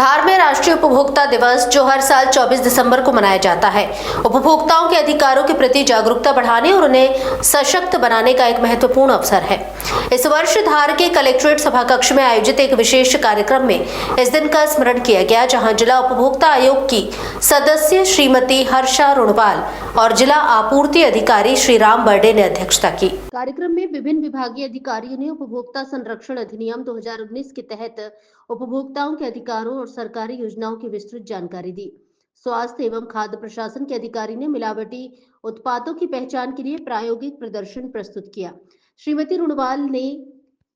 धार में राष्ट्रीय उपभोक्ता दिवस जो हर साल 24 दिसंबर को मनाया जाता है, उपभोक्ताओं के अधिकारों के प्रति जागरूकता बढ़ाने और उन्हें सशक्त बनाने का एक महत्वपूर्ण अवसर है। इस वर्ष धार के कलेक्ट्रेट सभाकक्ष में आयोजित एक विशेष कार्यक्रम में इस दिन का स्मरण किया गया, जहां जिला उपभोक्ता आयोग की सदस्य श्रीमती हर्षा रुणवाल और जिला आपूर्ति अधिकारी श्री राम बर्डे ने अध्यक्षता की। कार्यक्रम में विभिन्न विभागीय अधिकारियों ने उपभोक्ता संरक्षण अधिनियम 2019 के तहत उपभोक्ताओं के अधिकारों और सरकारी योजनाओं की विस्तृत जानकारी दी। स्वास्थ्य एवं खाद्य प्रशासन के अधिकारी ने मिलावटी उत्पादों की पहचान के लिए प्रायोगिक प्रदर्शन प्रस्तुत किया। श्रीमती रुणवाल ने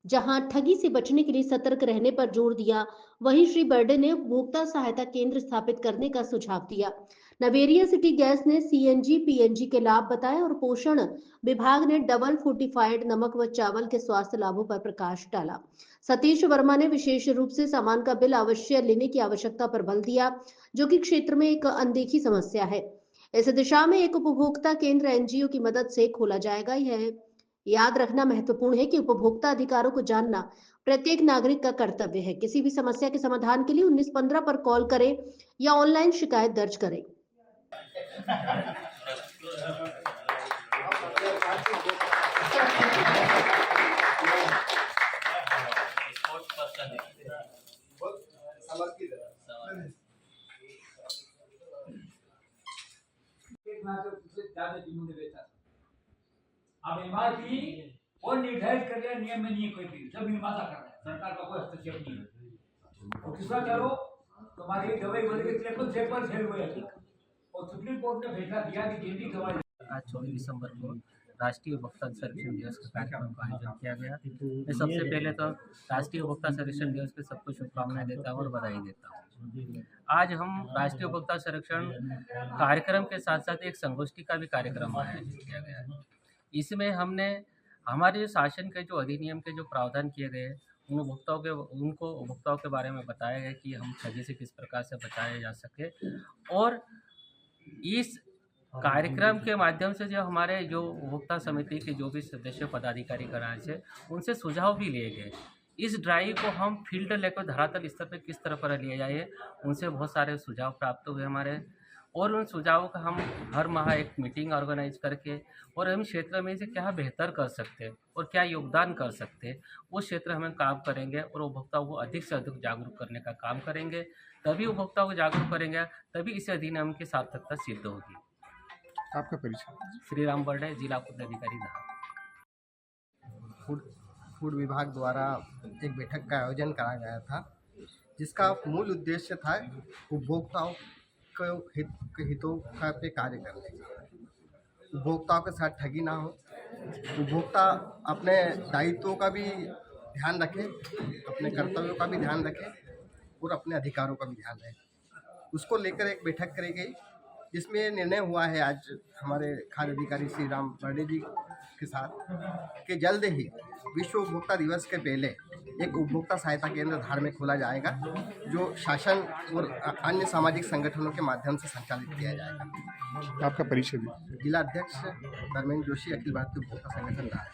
जहां ठगी से बचने के लिए सतर्क रहने पर जोर दिया, वहीं श्री बर्डे ने उपभोक्ता सहायता केंद्र स्थापित करने का सुझाव दिया। नवेरिया सिटी गैस ने सीएनजी पीएनजी के लाभ बताए और पोषण विभाग ने डबल फोर्टिफाइड नमक व चावल के स्वास्थ्य लाभों पर प्रकाश डाला। सतीश वर्मा ने विशेष रूप से सामान का बिल अवश्य लेने की आवश्यकता पर बल दिया, जो कि क्षेत्र में एक अनदेखी समस्या है। इस दिशा में एक उपभोक्ता केंद्र एनजीओ की मदद से खोला जाएगा। यह याद रखना महत्वपूर्ण है कि उपभोक्ता अधिकारों को जानना प्रत्येक नागरिक का कर्तव्य है। किसी भी समस्या के समाधान के लिए 1915 पर कॉल करें या ऑनलाइन शिकायत दर्ज करें। अब एमआरपी और निर्धारित कर रहे नियम में नहीं है, कोई भी सब निर्माता कर रहा है, सरकार का कोई हस्तक्षेप नहीं है। और तीसरा चलो तुम्हारी दवाई बोल के ट्रिपल सेपर फेल हुए और सुप्रीम कोर्ट ने फैसला दिया कि जेनरिक दवाई। आज 24 दिसंबर को राष्ट्रीय उपभोक्ता संरक्षण दिवस का कार्यक्रम का आयोजन किया गया। मैं सबसे पहले तो राष्ट्रीय उपभोक्ता संरक्षण दिवस की सबको शुभकामनाएं देता हूँ और बधाई देता हूँ। आज हम राष्ट्रीय उपभोक्ता संरक्षण कार्यक्रम के साथ साथ एक संगोष्ठी का भी कार्यक्रम आयोजित किया गया है। इसमें हमने हमारे शासन के जो अधिनियम के जो प्रावधान किए गए उनको उपभोक्ताओं के बारे में बताया गया कि हम ठगी से किस प्रकार से बचाया जा सके। और इस कार्यक्रम के माध्यम से जो हमारे जो उपभोक्ता समिति के जो भी सदस्य पदाधिकारी गण थे, उनसे सुझाव भी लिए गए। इस ड्राइव को हम फील्ड लेकर धरातल स्तर पर किस तरह पर लिया जाए, उनसे बहुत सारे सुझाव प्राप्त हुए हमारे। और उन सुझावों का हम हर माह एक मीटिंग ऑर्गेनाइज करके और हम क्षेत्र में से क्या बेहतर कर सकते हैं और क्या योगदान कर सकते हैं, उस क्षेत्र में हम काम करेंगे और उपभोक्ताओं को अधिक से अधिक जागरूक करने का काम करेंगे। तभी उपभोक्ताओं को जागरूक करेंगे, तभी इस अधिनियम की सार्थकता सिद्ध होगी। आपका परिचय? श्री राम बर्डे, जिला आपूर्ति अधिकारी धार। फूड विभाग द्वारा एक बैठक का आयोजन करा गया था, जिसका मूल उद्देश्य था उपभोक्ताओं के हितों का पे कार्य करने का। उपभोक्ताओं के साथ ठगी ना हो, उपभोक्ता अपने दायित्वों का भी ध्यान रखे, अपने कर्तव्यों का भी ध्यान रखे और अपने अधिकारों का भी ध्यान रखे। उसको लेकर एक बैठक करी गई, जिसमें निर्णय हुआ है आज हमारे खाद्य अधिकारी श्री राम बर्डे जी के साथ कि जल्द ही विश्व उपभोक्ता दिवस के पहले एक उपभोक्ता सहायता केंद्र धार में खोला जाएगा, जो शासन और अन्य सामाजिक संगठनों के माध्यम से संचालित किया जाएगा। आपका परिचय भी? जिला अध्यक्ष धर्मेंद्र जोशी, अखिल भारतीय उपभोक्ता संगठन धार।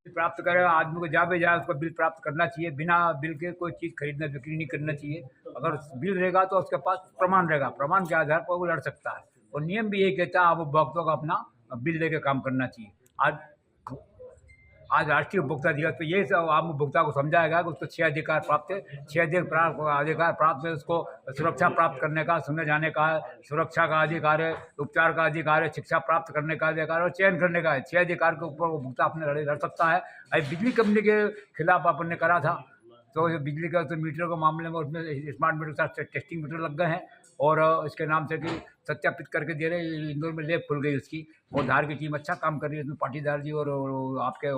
प्राप्त करे आदमी को जहाँ पे जाए उसको बिल प्राप्त करना चाहिए। बिना बिल के कोई चीज़ खरीदना बिक्री नहीं करना चाहिए। अगर बिल रहेगा तो उसके पास प्रमाण रहेगा, प्रमाण के आधार पर वो लड़ सकता है। और नियम भी यही कहता है आप उपभोक्ताओं को अपना बिल लेके काम करना चाहिए। आज राष्ट्रीय उपभोक्ता दिवस पे ये सब आम उपभोक्ता को समझाएगा कि उसको 6 अधिकार प्राप्त है, 6 अधिकार प्राप्त है। उसको सुरक्षा प्राप्त करने का, सुने जाने का, सुरक्षा का अधिकार है, उपचार का अधिकार है, शिक्षा प्राप्त करने का अधिकार और चयन करने का है। 6 अधिकार के ऊपर उपभोक्ता अपने लड़ सकता है। अभी बिजली कंपनी के खिलाफ अपन ने करा था, तो बिजली का तो मीटर के मामले में उसमें स्मार्ट मीटर के साथ टेस्टिंग मीटर लग गए हैं और इसके नाम से कि सत्यापित करके दे रहे। इंदौर में लैब खुल गई उसकी, और धार की टीम अच्छा काम कर रही है। उसमें पाटीदार जी और आपके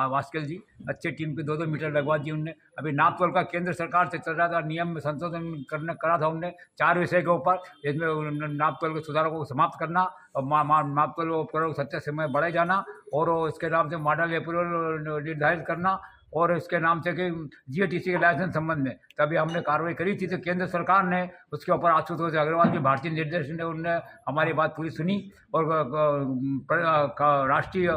वास्केल जी अच्छे टीम के 2-2 मीटर लगवा दिए उनने। अभी नापतोल का केंद्र सरकार से चल रहा था, नियम में संशोधन करा था उनने 4 विषय के ऊपर, जिसमें नापतोल के सुधारों को समाप्त करना और नापतोल उपकरणों सत्य समय बढ़ाए जाना और इसके नाम से मॉडल अप्रूवल निर्धारित करना और इसके नाम से कि जीएटीसी के लाइसेंस संबंध में तभी हमने कार्रवाई करी थी। तो केंद्र सरकार ने उसके ऊपर आशुतोष अग्रवाल की भारतीय निर्देशन ने उनने हमारी बात पूरी सुनी और राष्ट्रीय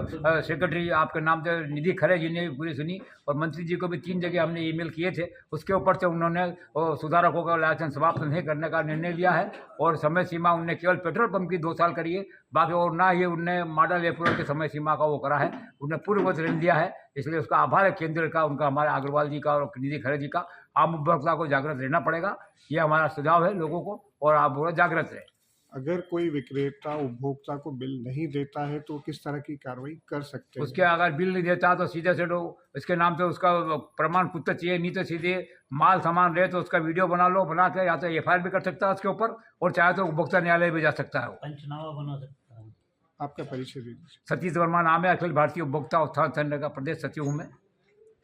सेक्रेटरी आपके नाम से निधि खरे जी ने भी पूरी सुनी और मंत्री जी को भी 3 जगह हमने ईमेल किए थे। उसके ऊपर से उन्होंने सुधारकों का लाइसेंस समाप्त नहीं करने का निर्णय लिया है और समय सीमा उनने केवल पेट्रोल पंप की 2 साल करी है, बाकी और ना ही उनने मॉडल अप्रूवल की समय सीमा का वो करा है, उन्हें पूर्ववत ऋण दिया है। इसलिए उसका आभार है केंद्र का, उनका, हमारे अग्रवाल जी का और निधि खरे जी का। आम उपभोक्ता को जागृत रहना पड़ेगा, ये हमारा सुझाव है लोगों को, और आप वो जागृत रहे। अगर कोई विक्रेता उपभोक्ता को बिल नहीं देता है तो किस तरह की कार्रवाई कर सकते हैं? उसके अगर बिल नहीं देता तो सीधे से इसके नाम से उसका प्रमाण पत्र चाहिए, नहीं तो सीधे माल सामान रहे तो उसका वीडियो बना लो, बना के या तो एफआईआर भी कर सकता है उसके ऊपर, और चाहे तो उपभोक्ता न्यायालय भी जा सकता है। पंचनामा बना सकता है। आपका परिचय दीजिए। सतीश वर्मा नाम है, अखिल भारतीय उपभोक्ता उत्थान संघ का प्रदेश सचिव हूँ मैं।